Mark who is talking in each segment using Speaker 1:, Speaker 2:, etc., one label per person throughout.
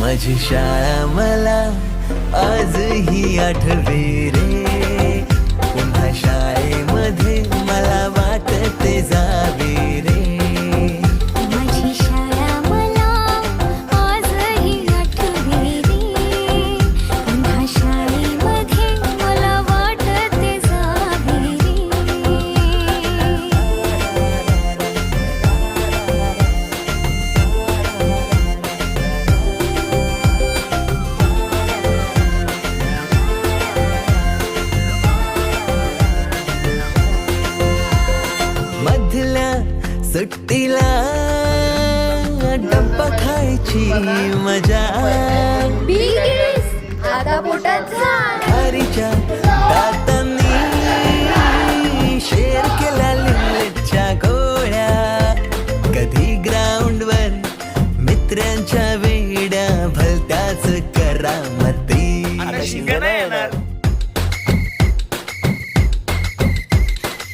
Speaker 1: माझी शाळा मला आजही आठवे रे, पुन्हा शाळेमध्ये मला वाटते जावे रे.
Speaker 2: माझी शाळा मला आजही आठवे रे, पुन्हा शाळेमध्ये मला वाटते जावे रे.
Speaker 1: मधल्या सुट्टीला डब्बा खायची मजा,
Speaker 2: आता पोटात झाड.
Speaker 1: खारीच्या दातांनी शेर केला लिंबूच्या गोळ्या, कधी ग्राउंडवर मित्रांच्या वेड्या भलत्याच करामती.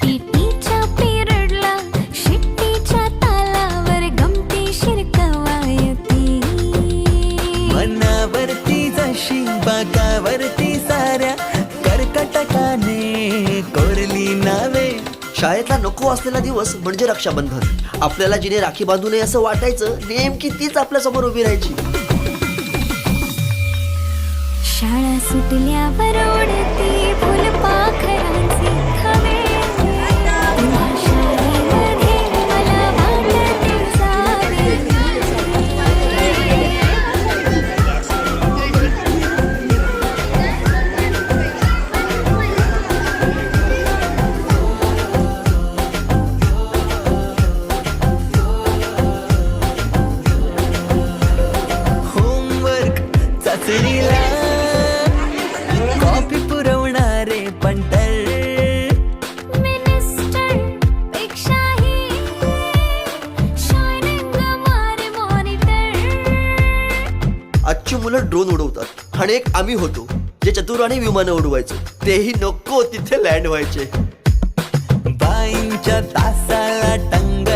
Speaker 2: पीटीच्या पिरियडला शिट्टीच्या तालावर गमती शिरकवायती.
Speaker 1: मनावरती जशी बागावरती साऱ्या कर्कटकाने कोरली नावे.
Speaker 3: शाळेतला नको असलेला दिवस म्हणजे रक्षाबंधन. आपल्याला जिने राखी बांधू नये असं वाटायचं, नेमकी तीच आपल्या समोर उभी राहायची.
Speaker 2: शाळा सुटल्यावर उडती फुलपाखरांचे थवे. पुन्हा शाळेमध्ये मला वाटते जावे.
Speaker 1: होमवर्क चाचणीला कॉफी पुरवणारे पंटर.
Speaker 2: मिनिस्टर पेक्षाही शायनिंग मारे मॉनिटर.
Speaker 3: आजची मुलं ड्रोन उडवतात आणि एक आम्ही होतो जे चतुराने विमानं उडवायचो. तेही नको तिथे लँड व्हायचे.
Speaker 1: बाईंच्या तासाला टंग